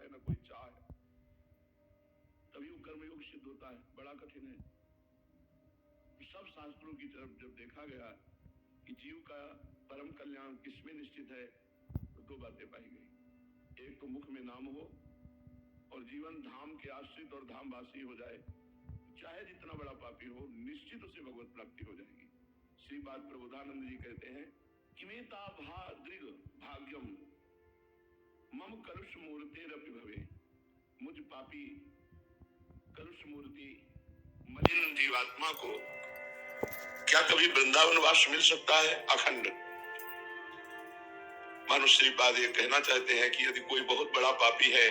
न कोई चाह है, तभी वो कर्मयोग सिद्ध होता है। बड़ा कठिन है। सब शास्त्रों की तरफ जब देखा गया कि जीव का परम कल्याण किसमें निश्चित है, तो दो बातें पाई गई। एक तो मुख में नाम हो और जीवन धाम के आश्रित और धामवासी हो जाए, चाहे जितना बड़ा पापी हो निश्चित उसे भगवत प्राप्ति हो जाएगी। श्रीपाद प्रबोधानंद जी कहते हैं, किमेता भादृग भाग्यम मम कलुष मूर्तेरपि भवे। मुझ पापी कलुष मूर्ति मलिन जीवात्मा को क्या कभी वृंदावन वास मिल सकता है अखंड? मानुष श्रीपाद ये कहना चाहते हैं कि यदि कोई बहुत बड़ा पापी है,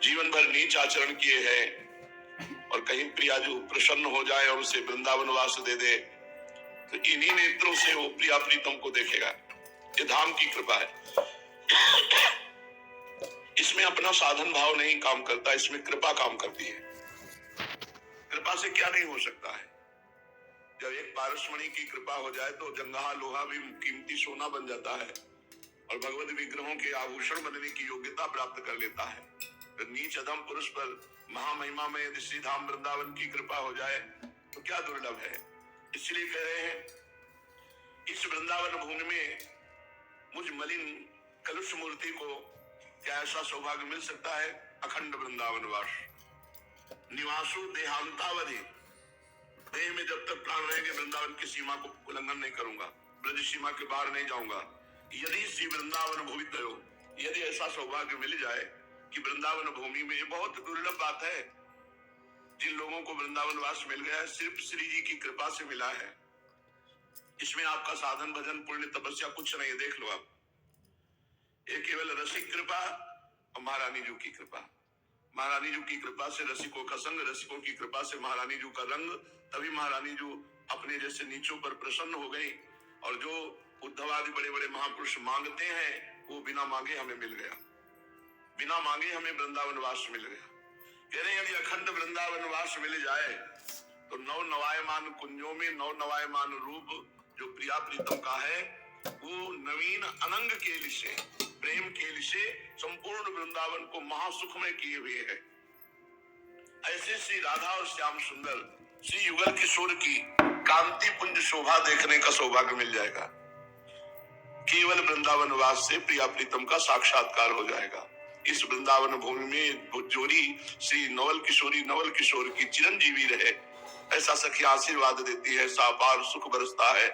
जीवन भर नीच आचरण किए हैं और कहीं प्रिया जो प्रसन्न हो जाए और उसे वृंदावन वास दे दे, तो इन्हीं नेत्रों से वो प्रिया प्रीतम को देखेगा। ये धाम की कृपा है। इसमें अपना साधन भाव नहीं काम करता, इसमें कृपा काम करती है। कृपा से क्या नहीं हो सकता है? जब एक पारसमणि की कृपा हो जाए तो जंगहा लोहा भी कीमती सोना बन जाता है और भगवत विग्रहों के आभूषण बनने की योग्यता प्राप्त कर लेता है। तो नीच अधम पुरुष पर महामहिमा में यदि श्री धाम वृंदावन की कृपा हो जाए तो क्या दुर्लभ है। इसलिए कह रहे हैं, इस वृंदावन भूमि में मुझ मलिन कलुष मूर्ति को क्या ऐसा सौभाग्य मिल सकता है? अखंड वृंदावन वास। निवासु देहांतावधि, देह में जब तक प्राण रहेंगे वृंदावन की सीमा को उल्लंघन नहीं करूंगा, ब्रज सीमा के बाहर नहीं जाऊंगा। यदि श्री वृंदावन भूमि तयो, यदि ऐसा सौभाग्य मिल जाए कि वृंदावन भूमि में, ये बहुत दुर्लभ बात है। जिन लोगों को वृंदावन वास मिल गया है सिर्फ श्री जी की कृपा से मिला है। इसमें आपका साधन भजन पुण्य तपस्या कुछ नहीं है। देख लो आप, ये केवल रसिक कृपा और महारानी जी की कृपा। महारानी जी की कृपा से रसिकों का संग, रसिकों की कृपा से महारानी जी का रंग। तभी महारानी जी अपने जैसे नीचों पर प्रसन्न हो गई और जो उद्धव आदि बड़े बड़े महापुरुष मांगते हैं वो बिना मांगे हमें मिल गया। बिना मांगे हमें वृंदावन वास मिल गया। कह रहे हैं, यदि अखंड वृंदावन वास मिल जाए तो नव नवायमान कुंजों में नव नवायमान रूप जो प्रिया प्रीतम का है, वो नवीन अनंग केल से, प्रेम केल से संपूर्ण वृंदावन को महासुखमय किए हुए है। ऐसे श्री राधा और श्याम सुंदर श्री युगल किशोर की कांति पुंज शोभा देखने का सौभाग्य मिल जाएगा। केवल वृंदावन वास से प्रिया प्रीतम का साक्षात्कार हो जाएगा। इस वृंदावन भूमि में भुजोरी श्री नवल किशोर की चिरंजीवी रहे, ऐसा सखी आशीर्वाद देती है। सापार सुख बरसता है।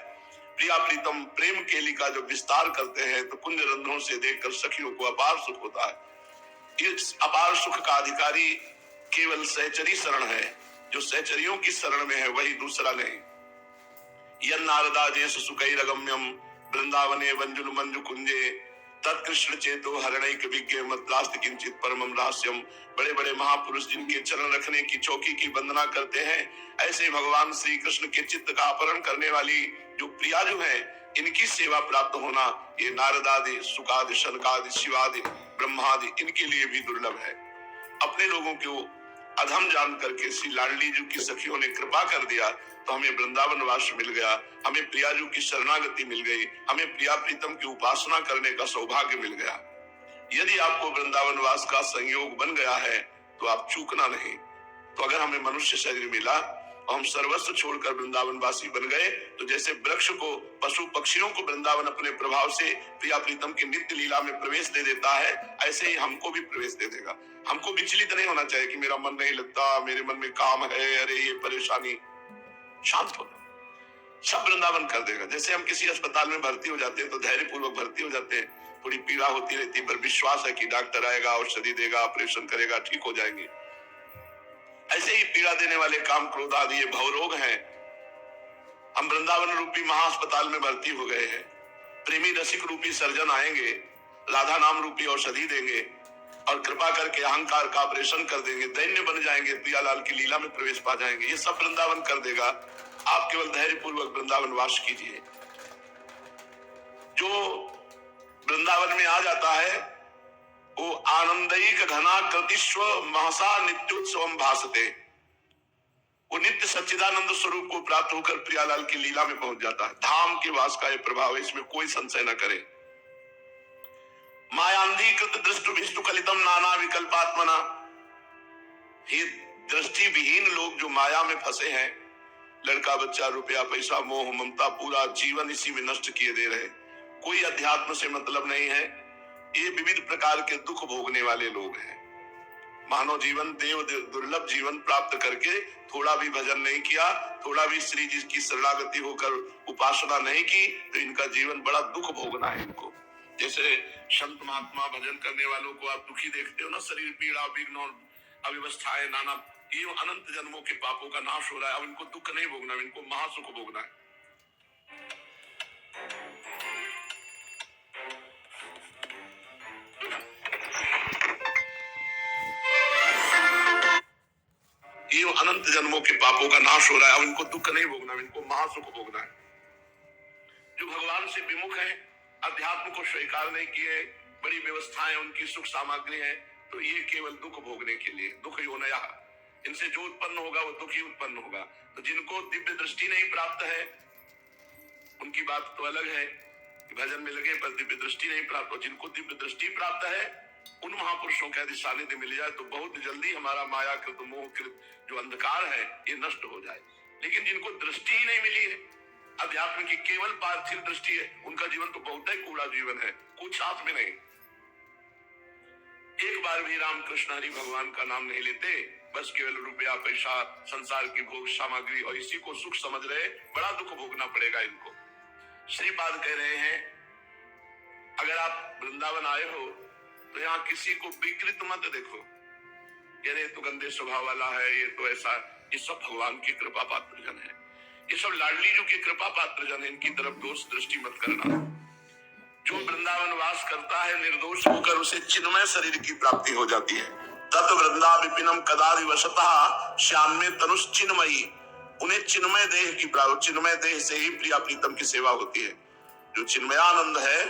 प्रिया प्रीतम प्रेम केली का जो विस्तार करते हैं तो कुंज रंध्रों से देखकर सखियों को अपार सुख होता है। इस अपार सुख का अधिकारी केवल सहचरी शरण है। जो सहचरियों की शरण में है वही, दूसरा नहीं। यन नारदा जेस सुखैरगम्यम वृंदावने वंजुल मंजु कुंजे तत्कृष्ण चेतो हरणैक विज्ञ मद्रास्त किंचित परमम रहस्यम। बड़े बड़े महापुरुष जिनके चरण रखने की चौकी की वंदना करते हैं, ऐसे भगवान श्री कृष्ण के चित्त का अपहरण करने वाली जो प्रिया जो है, इनकी सेवा प्राप्त होना ये नारदादि सुकादि शनकादि शिवादि ब्रह्मादि इनके लिए भी दुर्लभ है। अपने लोगों को अधम जान करके श्री लाडली जी की सखियों ने कृपा कर दिया तो हमें वृंदावन वास मिल गया, हमें प्रियाजू की शरणागति मिल गई, हमें प्रिया प्रीतम की उपासना करने का सौभाग्य मिल गया। यदि आपको वृंदावन वास का संयोग बन गया है तो आप चूकना नहीं। तो अगर हमें मनुष्य शरीर मिला और हम सर्वस्व छोड़कर वृंदावन वासी बन गए तो जैसे वृक्ष को, पशु पक्षियों को वृंदावन अपने प्रभाव से प्रिया प्रीतम की नित्य लीला में प्रवेश दे देता है, ऐसे ही हमको भी प्रवेश दे देगा। हमको विचलित नहीं होना चाहिए कि मेरा मन नहीं लगता, मेरे मन में काम है, अरे ये परेशानी। शांत हो, सब वृंदावन कर देगा। जैसे हम किसी अस्पताल में भर्ती हो जाते हैं तो धैर्य पूर्वक भर्ती हो जाते हैं, थोड़ी पीड़ा होती रहती है पर विश्वास है कि डॉक्टर आएगा, औषधि देगा, ऑपरेशन करेगा, ठीक हो जाएंगे। ऐसे ही पीड़ा देने वाले काम, क्रोध आदि ये भवरोग हैं। हम वृंदावन रूपी महाअस्पताल में भर्ती हो गए हैं। प्रेमी रसिक रूपी सर्जन आएंगे, राधा नाम रूपी औषधि देंगे और कृपा करके अहंकार का ऑपरेशन कर देंगे, दैन्य बन जाएंगे, प्रियालाल की लीला में प्रवेश पा जाएंगे। ये सब वृंदावन कर देगा। आप केवल धैर्य पूर्वक वृंदावन वास कीजिए। जो वृंदावन में आ जाता है वो आनंदयिक घना कृतिस्व महसा नित्योत्सवम भासते, वो नित्य सच्चिदानंद स्वरूप को प्राप्त होकर प्रियालाल की लीला में पहुंच जाता है। धाम के वास का यह प्रभाव है, इसमें कोई संशय न करे। मायांधीकृत दृष्टि विष्टु कलितम नाना विकल्पात्मना। ये दृष्टि विहीन लोग जो माया में फंसे हैं, लड़का बच्चा रुपया पैसा मोह ममता पूरा जीवन इसी में नष्ट किए दे रहे, कोई अध्यात्म से मतलब नहीं है, ये विविध प्रकार के दुख भोगने वाले लोग हैं। मानव जीवन देव दुर्लभ जीवन प्राप्त करके थोड़ा भी भजन नहीं किया, थोड़ा भी श्री जी की शरणागति होकर उपासना नहीं की, तो इनका जीवन बड़ा दुख भोगना है इनको। जैसे संत महात्मा भजन करने वालों को आप दुखी देखते हो ना, शरीर पीड़ा विघ्न और अव्यवस्थाएं नाना, ये अनंत जन्मों के पापों का नाश हो रहा है। अब इनको दुख नहीं भोगना, इनको महासुख भोगना है। ये अनंत जन्मों के पापों का नाश हो रहा है। अब इनको दुख नहीं भोगना, इनको महासुख भोगना है। जो भगवान से विमुख है, अध्यात्म को स्वीकार नहीं किए, बड़ी व्यवस्थाएं उनकी सुख सामग्री है, तो ये केवल दुख भोगने के लिए, दुख योनया, इनसे जो उत्पन्न होगा वो दुख ही उत्पन्न होगा। तो जिनको दिव्य दृष्टि नहीं प्राप्त है उनकी बात तो अलग है, भजन में लगे पर दिव्य दृष्टि नहीं प्राप्त हो। जिनको दिव्य दृष्टि प्राप्त है उन महापुरुषों के यदि सानिध्य मिल जाए तो बहुत जल्दी हमारा मायाकृत मोहकृत जो अंधकार है ये नष्ट हो जाए। लेकिन जिनको दृष्टि ही नहीं मिली है, अध्यात्म की केवल पार्थिव दृष्टि है, उनका जीवन तो बहुत ही कूड़ा जीवन है, कुछ साथ में नहीं। एक बार भी रामकृष्ण हरि भगवान का नाम नहीं लेते, बस केवल रुपया पैसा संसार की भोग सामग्री और इसी को सुख समझ रहे, बड़ा दुख भोगना पड़ेगा इनको। श्रीपाद कह रहे हैं, अगर आप वृंदावन आए हो तो यहाँ किसी को विकृत मत देखो, ये तो गंदे स्वभाव वाला है, ये तो ऐसा, ये सब भगवान की कृपा पात्र जन है, ये सब लाडली जो की कृपा पात्र जन है, इनकी तरफ दोष दृष्टि मत करना। जो वृंदावन वास करता है निर्दोष होकर उसे चिन्मय शरीर की प्राप्ति हो जाती है। तत् वृंदा विपिनम कदादि वसतः श्याम में तनुष चिन्मयी, उन्हें चिन्मय देह की प्राप्ति, चिन्मय देह से ही प्रिया प्रीतम की सेवा होती है। जो चिन्मयानंद है,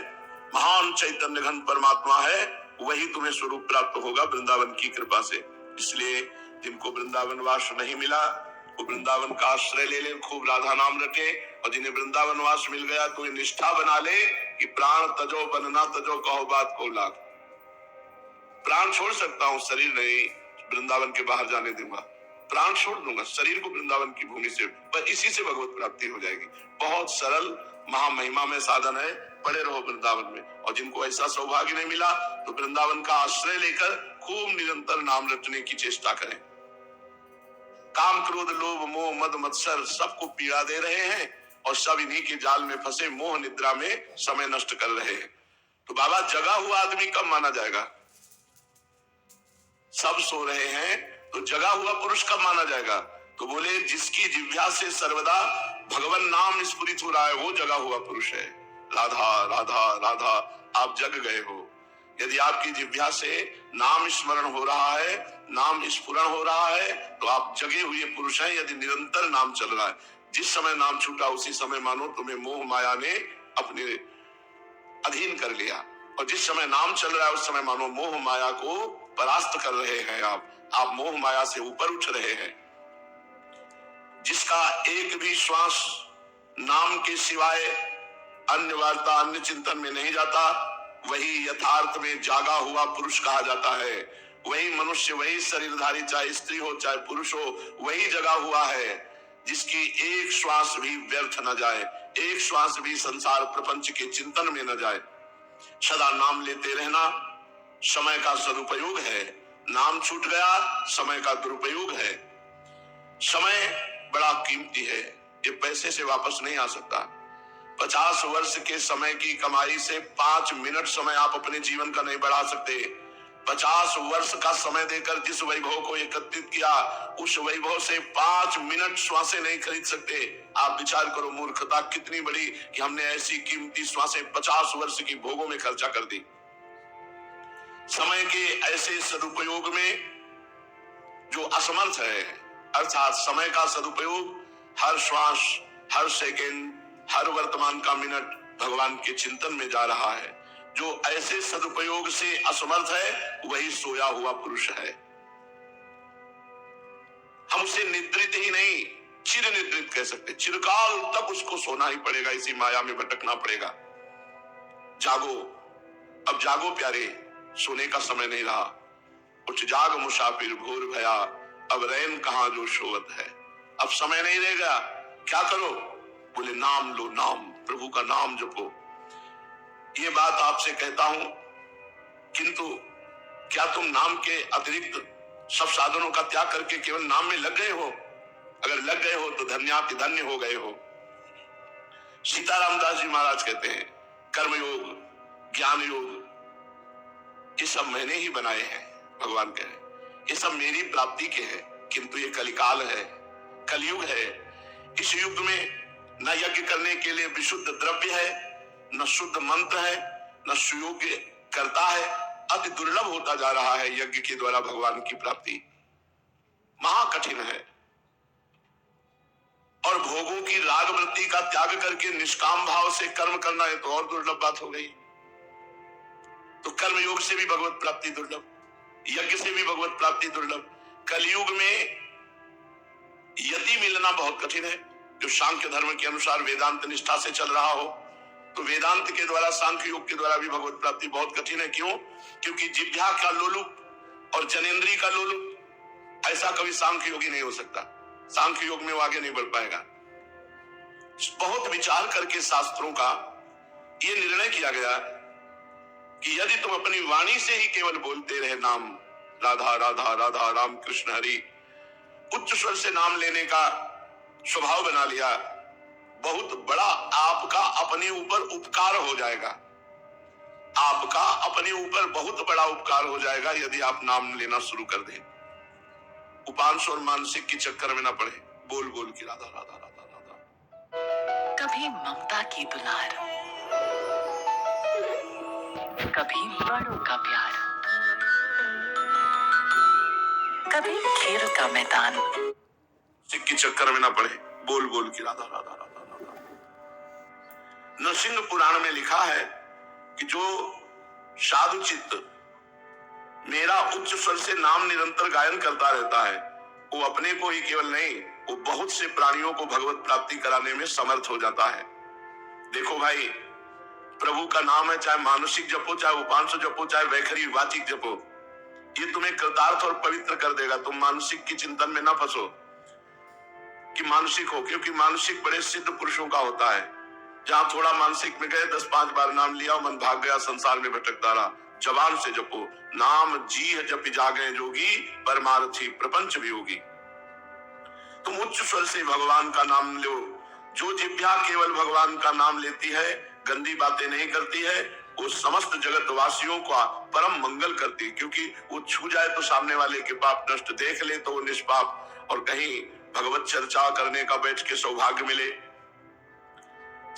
महान चैतन्य घन परमात्मा है, वही तुम्हें स्वरूप प्राप्त होगा वृंदावन की कृपा से। इसलिए जिनको वृंदावन वास नहीं मिला वो वृंदावन का आश्रय ले ले, खूब राधा नाम रटे, और जिन्हें वृंदावन वास मिल गया तो ये निष्ठा बना ले कि प्राण तजो बनना तजो कहो बात को लाख, प्राण छोड़ सकता हूँ, शरीर नहीं वृंदावन के बाहर जाने दूंगा, प्राण छोड़ दूंगा, शरीर को वृंदावन की भूमि से, पर इसी से भगवत प्राप्ति हो जाएगी। बहुत सरल महामहिमा में साधन है, पड़े रहो वृंदावन में। और जिनको ऐसा सौभाग्य नहीं मिला तो वृंदावन का आश्रय लेकर खूब निरंतर नाम रटने की चेष्टा करें। काम क्रोध लोभ मोह मद मत्सर सबको पीड़ा दे रहे हैं और सब इन्हीं के जाल में फंसे मोह निद्रा में समय नष्ट कर रहे हैं। तो बाबा जगा हुआ आदमी कब माना जाएगा? सब सो रहे हैं तो जगा हुआ पुरुष कब माना जाएगा? तो बोले जिसकी जिह्वा से सर्वदा भगवान नाम स्फुरित हो रहा है वो जगा हुआ पुरुष है। राधा राधा राधा, आप जग गए हो। यदि आपकी जिह्वा से नाम स्मरण हो रहा है, नाम स्फुरण हो रहा है, तो आप जगे हुए पुरुष हैं। यदि निरंतर नाम चल रहा है, जिस समय नाम छूटा उसी समय मानो तुम्हें मोह माया ने अपने अधीन कर लिया, और जिस समय नाम चल रहा है उस समय मानो मोह माया को परास्त कर रहे हैं। आप मोह माया से ऊपर उठ रहे हैं। जिसका एक भी श्वास नाम के सिवाय अन्य वार्ता अन्य चिंतन में नहीं जाता, वही यथार्थ में जागा हुआ पुरुष कहा जाता है। वही मनुष्य, वही शरीरधारी, चाहे स्त्री हो चाहे पुरुष हो, वही जगा हुआ है जिसकी एक श्वास भी व्यर्थ न जाए, एक श्वास भी संसार प्रपंच के चिंतन में न जाए। सदा नाम लेते रहना समय का सदुपयोग है। नाम छूट गया समय का दुरुपयोग है। समय बड़ा कीमती है, ये पैसे से वापस नहीं आ सकता। 50 वर्ष के समय की कमाई से 5 मिनट समय आप अपने जीवन का नहीं बढ़ा सकते। 50 वर्ष का समय देकर जिस वैभव को एकत्रित किया, उस वैभव से 5 मिनट श्वासें नहीं खरीद सकते। आप विचार करो मूर्खता कितनी बड़ी कि हमने ऐसी कीमती श्वासें 50 वर्ष की भोगों में खर्चा कर दी। समय के ऐसे सदुपयोग में जो असमर्थ है, अर्थात समय का सदुपयोग हर श्वास, हर सेकंड, हर वर्तमान का मिनट भगवान के चिंतन में जा रहा है। जो ऐसे सदुपयोग से असमर्थ है वही सोया हुआ पुरुष है। हम उसे निद्रित ही नहीं चिर निद्रित कह सकते। चिरकाल तक उसको सोना ही पड़ेगा, इसी माया में भटकना पड़ेगा। जागो, अब जागो प्यारे, सोने का समय नहीं रहा। उठ जाग मुसाफिर भोर भया, अब रैन कहां जो शोवत है। अब समय नहीं रहेगा, क्या करो? बोले नाम लो, नाम, प्रभु का नाम जपो। ये बात आपसे कहता हूं, किंतु क्या तुम नाम के अतिरिक्त सब साधनों का त्याग करके केवल नाम में लग गए हो? अगर लग गए हो तो धन्याति धन्य हो गए हो। सीताराम दास जी महाराज कहते हैं, कर्मयोग, ज्ञान योग, ये सब मैंने ही बनाए हैं। भगवान कह रहे ये सब मेरी प्राप्ति के हैं, किंतु ये कलिकाल है, कलयुग है। इस युग में न यज्ञ करने के लिए विशुद्ध द्रव्य है, न शुद्ध मंत्र है, न सुयोग्य करता है। अति दुर्लभ होता जा रहा है यज्ञ के द्वारा भगवान की प्राप्ति, महाकठिन है। और भोगों की राग वृत्ति का त्याग करके निष्काम भाव से कर्म करना है तो और दुर्लभ बात हो गई। तो कर्म योग से भी भगवत प्राप्ति दुर्लभ, यज्ञ से भी भगवत प्राप्ति दुर्लभ। कलयुग में यति मिलना बहुत कठिन है। जो सांख्य धर्म के अनुसार वेदांत निष्ठा से चल रहा हो, तो वेदांत के द्वारा, सांख्य योग के द्वारा भी भगवत प्राप्ति बहुत कठिन है। क्यों? क्योंकि जिह्वा का लोलुप और जनेन्द्री का लोलुप, ऐसा कभी सांख्य योगी नहीं हो सकता। सांख्य योग में वो आगे नहीं बढ़ पाएगा। बहुत विचार करके शास्त्रों का ये निर्णय किया गया कि यदि तुम अपनी वाणी से ही केवल बोलते रहे नाम, राधा राधा राधा राम कृष्ण हरि, उच्च स्वर से नाम लेने का स्वभाव बना लिया, बहुत बड़ा आपका अपने ऊपर उपकार हो जाएगा। आपका अपने ऊपर बहुत बड़ा उपकार हो जाएगा यदि आप नाम लेना शुरू कर दें। उपांश और मानसिक के चक्कर में ना पड़े, बोल बोल की राधा राधा राधा राधा। कभी ममता की दुलार, कभी बड़ों का प्यार, कभी खेल का मैदान, सिख के चक्कर में ना पड़े, बोल बोल की राधा राधा राधा राधा। नरसिंह पुराण में लिखा है कि जो साधु चित्त मेरा उच्च स्वर से नाम निरंतर गायन करता रहता है, वो अपने को ही केवल नहीं, वो बहुत से प्राणियों को भगवत प्राप्ति कराने में समर्थ हो जाता है। देखो भाई, प्रभु का नाम है, चाहे मानसिक जपो, चाहे उपांश जपो, चाहे वैखरी वाचिक जपो, ये तुम्हें कृतार्थ और पवित्र कर देगा। तुम मानसिक की चिंतन में ना फंसो कि मानसिक हो, क्योंकि मानसिक बड़े सिद्ध पुरुषों का होता है। जहां थोड़ा मानसिक में गए, 10-5 बार नाम लिया, मन भाग गया, संसार में भटकता रहा। जबान से जपो, नाम जी जप जागे जोगी, परमार्थी प्रपंच वियोगी। तुम उच्च स्वर से भगवान का नाम लो। जो जिह्वा केवल भगवान का नाम लेती है, गंदी बातें नहीं करती है, वो समस्त जगत वासियों का परम मंगल करती है। क्योंकि वो छू जाए तो सामने वाले के पाप नष्ट, देख ले तो वो निष्पाप, और कहीं भगवत चर्चा करने का बैठ के सौभाग्य मिले।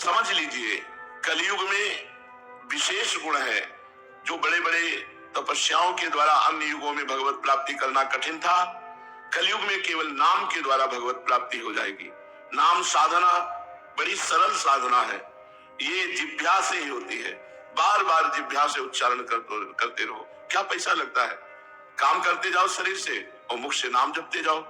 समझ लीजिए, कलयुग में विशेष गुण है। जो बड़े बड़े तपस्याओं के द्वारा अन्य युगों में भगवत प्राप्ति करना कठिन था, कलयुग में केवल नाम के द्वारा भगवत प्राप्ति हो जाएगी। नाम साधना बड़ी सरल साधना है, ये जिह्वा से ही होती है। बार बार जिह्वा से उच्चारण करते रहो। क्या पैसा लगता है? काम करते जाओ शरीर से और मुख से नाम जपते जाओ।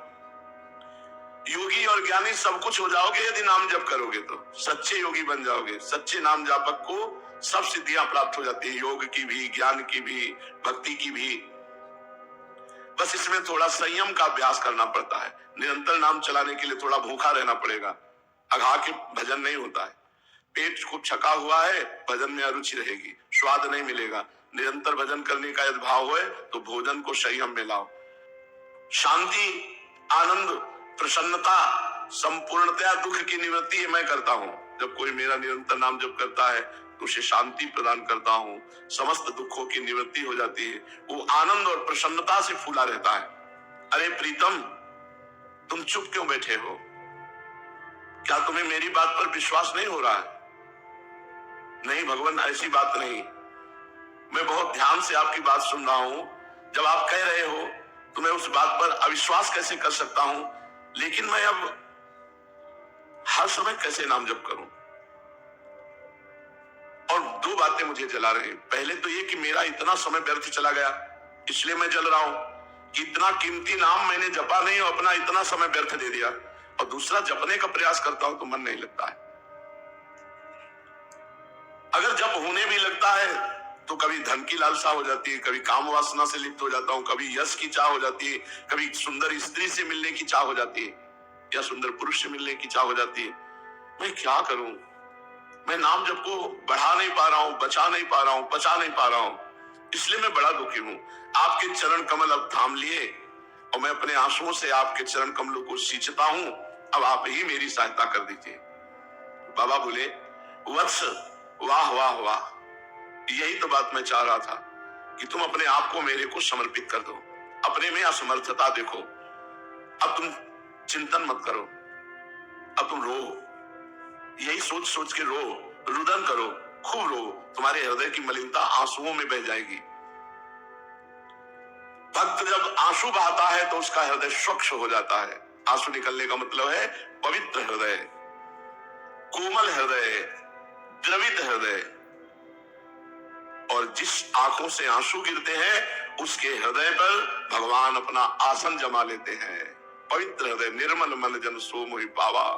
योगी और ज्ञानी सब कुछ हो जाओगे यदि नाम जप करोगे तो। सच्चे योगी बन जाओगे। सच्चे नाम जापक को सब सिद्धियां प्राप्त हो जाती है, योग की भी, ज्ञान की भी, भक्ति की भी। बस इसमें थोड़ा संयम का अभ्यास करना पड़ता है। निरंतर नाम चलाने के लिए थोड़ा भूखा रहना पड़ेगा। अघा के भजन नहीं होता है। पेट को छका हुआ है, भजन में अरुचि रहेगी, स्वाद नहीं मिलेगा। निरंतर भजन करने का यदि भाव हो तो भोजन को संयम में लाओ। शांति, आनंद, प्रसन्नता, संपूर्णतया दुख की निवृत्ति है मैं करता हूँ। जब कोई मेरा निरंतर नाम जप करता है तो उसे शांति प्रदान करता हूँ, समस्त दुखों की निवृत्ति हो जाती है। वो आनंद और प्रसन्नता से फूला रहता है। अरे प्रीतम, तुम चुप क्यों बैठे हो? क्या तुम्हें मेरी बात पर विश्वास नहीं हो रहा है? नहीं भगवान, ऐसी बात नहीं। मैं बहुत ध्यान से आपकी बात सुन रहा हूं। जब आप कह रहे हो तो मैं उस बात पर अविश्वास कैसे कर सकता हूं? लेकिन मैं अब हर समय कैसे नाम जप करूं? और दो बातें मुझे जला रही हैं। पहले तो ये कि मेरा इतना समय व्यर्थ चला गया, इसलिए मैं जल रहा हूं कि इतना कीमती नाम मैंने जपा नहीं और अपना इतना समय व्यर्थ दे दिया। और दूसरा, जपने का प्रयास करता हूं तो मन नहीं लगता है। अगर जप होने भी लगता है तो कभी धन की लालसा हो जाती है, कभी काम वासना से लिप्त हो जाता हूँ, कभी यश की चाह हो जाती है, कभी सुंदर स्त्री से मिलने की चाह हो जाती है या सुंदर पुरुष से मिलने की चाह हो जाती है। मैं क्या करूं? मैं नाम जप को बढ़ा नहीं पा रहा हूं, बचा नहीं पा रहा हूं, बचा नहीं पा रहा हूं, इसलिए मैं बड़ा दुखी हूं। आपके चरण कमल अब थाम लिए और मैं अपने आंसुओं से आपके चरण कमलों को सींचता हूं। अब आप ही मेरी सहायता कर दीजिए। बाबा बोले, वत्स, वाह वाह वाह, यही तो बात मैं चाह रहा था कि तुम अपने आप को मेरे को समर्पित कर दो। अपने में असमर्थता देखो। अब तुम चिंतन मत करो, अब तुम रो, यही सोच सोच के रो, रुदन करो, खूब रो। तुम्हारे हृदय की मलिनता आंसुओं में बह जाएगी। भक्त जब आंसू बहाता है तो उसका हृदय स्वच्छ हो जाता है। आंसू निकलने का मतलब है पवित्र हृदय, कोमल हृदय, द्रवित हृदय। और जिस आंखों से आंसू गिरते हैं उसके हृदय पर भगवान अपना आसन जमा लेते हैं। पवित्र हृदय, निर्मल मन जन सो मोहि पावा।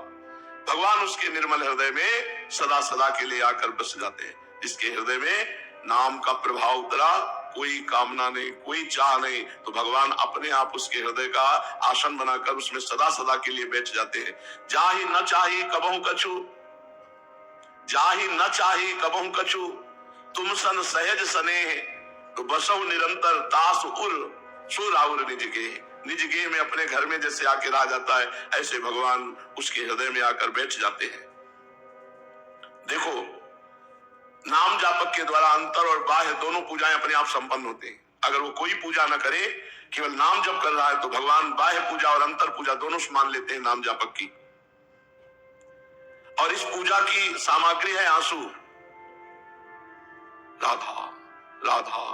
भगवान उसके निर्मल हृदय में सदा सदा के लिए आकर बस जाते हैं। जिसके हृदय में नाम का प्रभाव उतरा, कोई कामना नहीं, कोई चाह नहीं, तो भगवान अपने आप उसके हृदय का आसन बनाकर उसमें सदा सदा के लिए बैठ जाते हैं। जाहि न चाही कबहु कछु, जाहि न चाही कबहु कछु, तुम सन सहज स्नेह, तो बसव निरंतर तास उर सो राउर निज गेह। निज गेह में अपने घर में जैसे आके रह जाता है, ऐसे भगवान उसके हृदय में आकर बैठ जाते हैं। देखो, नाम जापक के द्वारा अंतर और बाह्य दोनों पूजाएं अपने आप संपन्न होते हैं। अगर वो कोई पूजा न करे, केवल नाम जप कर रहा है, तो भगवान बाह्य पूजा और अंतर पूजा दोनों मान लेते हैं नाम जापक की। और इस पूजा की सामग्री है आंसू। राधा राधा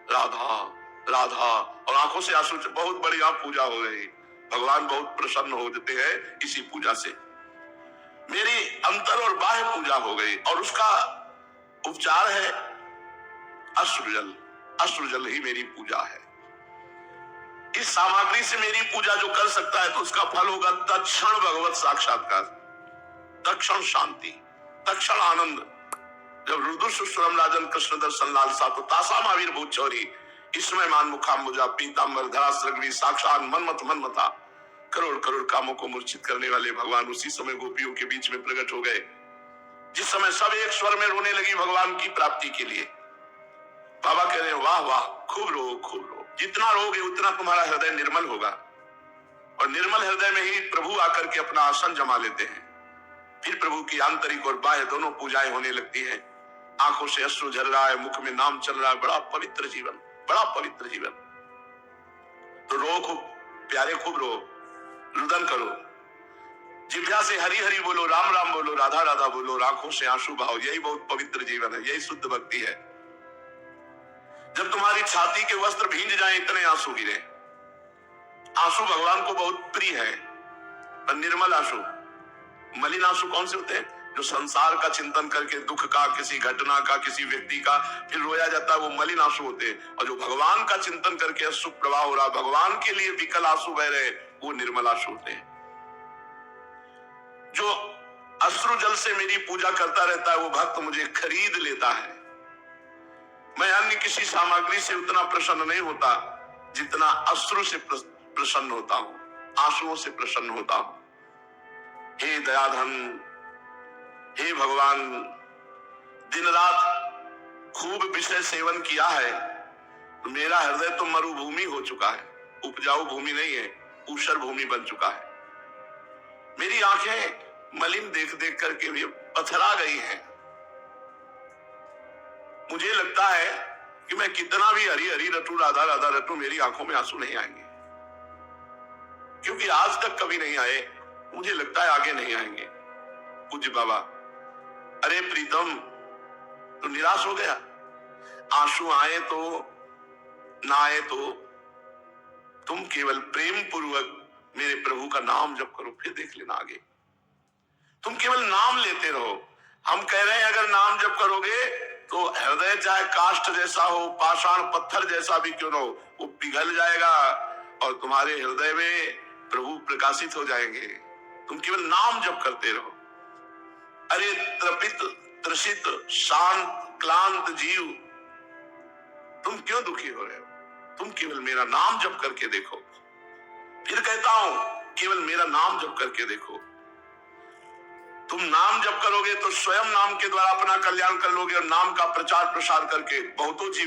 राधा राधा, और आंखों से आंसू, बहुत बढ़िया पूजा हो गई। भगवान बहुत प्रसन्न हो जाते हैं इसी पूजा से। मेरी अंतर और बाह्य पूजा हो गई और उसका उपचार है अश्रुजल। अश्रुजल ही मेरी पूजा है। इस सामग्री से मेरी पूजा जो कर सकता है तो उसका फल होगा तत्क्षण भगवत साक्षात्कार, तत्क्षण शांति, तत्क्षण आनंद। जब रुदु सुश्रम राजन कृष्ण दर्शन लालसा, तो तासा महावीर भूत चौरी, इसमें मान मुखाम्बुजा पीतांबर धरा सृगवी साक्षात मनमत मनमता। करोड़ करोड़ कामों को मूर्छित करने वाले भगवान उसी समय गोपियों के बीच में प्रकट हो गए, जिस समय सब एक स्वर में रोने लगी भगवान की प्राप्ति के लिए। बाबा कह रहे हैं, वाह वाह, खूब रो खूब रो। जितना रोगे उतना तुम्हारा हृदय निर्मल होगा, और निर्मल हृदय में ही प्रभु आकर के अपना आसन जमा लेते हैं। फिर प्रभु की आंतरिक और बाह्य दोनों पूजाएं होने लगती हैं। आंखों से अश्रु झर रहा है, मुख में नाम चल रहा है। बड़ा पवित्र जीवन, बड़ा पवित्र जीवन। तो रो खूब प्यारे, खूब रो, रुदन करो। जिह्वा से हरि हरि बोलो, राम राम बोलो, राधा राधा बोलो, आंखों से आंसू बहाओ। यही बहुत पवित्र जीवन है, यही शुद्ध भक्ति है। जब तुम्हारी छाती के वस्त्र भींज जाए इतने आंसू गिरे। आंसू भगवान को बहुत प्रिय है, पर निर्मल आंसू। मलिन आंसू कौन से होते हैं? जो संसार का चिंतन करके दुख का, किसी घटना का, किसी व्यक्ति का फिर रोया जाता है, वो मलिन आंसू होते हैं। और जो भगवान का चिंतन करके अश्रु प्रवाह हो रहा, भगवान के लिए विकल आंसू बह रहे, वो निर्मल आंसू होते हैं। जो अश्रु जल से मेरी पूजा करता रहता है वो भक्त मुझे खरीद लेता है। मैं अन्य किसी सामग्री से उतना प्रसन्न नहीं होता जितना अश्रु से प्रसन्न होता हूं, आंसुओं से प्रसन्न होता हूं। हे दयाधन, हे भगवान, दिन रात खूब विषय सेवन किया है तो मेरा हृदय तो मरुभूमि हो चुका है, उपजाऊ भूमि नहीं है, ऊषर भूमि बन चुका है। मेरी आंखें मलिन देख देख करके भी पथरा गई हैं। मुझे लगता है कि मैं कितना भी हरी हरी रटू, राधा राधा रटू, मेरी आंखों में आंसू नहीं आएंगे, क्योंकि आज तक कभी नहीं आए, मुझे लगता है आगे नहीं आएंगे। पूज्य बाबा, अरे प्रीतम, तो निराश हो गया? आंसू आए तो ना आए तो तुम केवल प्रेम पूर्वक मेरे प्रभु का नाम जप करो, फिर देख लेना आगे। तुम केवल नाम लेते रहो। हम कह रहे हैं अगर नाम जप करोगे तो हृदय चाहे काष्ठ जैसा हो, पाषाण पत्थर जैसा भी क्यों न हो, वो पिघल जाएगा और तुम्हारे हृदय में प्रभु प्रकाशित हो जाएंगे। तुम केवल नाम जप करते रहो। अरे तृपित त्रसित शांत क्लांत जीव, तुम क्यों दुखी हो रहे हो? तुम केवल मेरा नाम जप करके देखो। फिर कहता हूं, केवल मेरा नाम जप करके देखो। तुम नाम जप करोगे तो स्वयं नाम के द्वारा अपना कल्याण कर लोगे और नाम का प्रचार प्रसार करके बहुतों जीव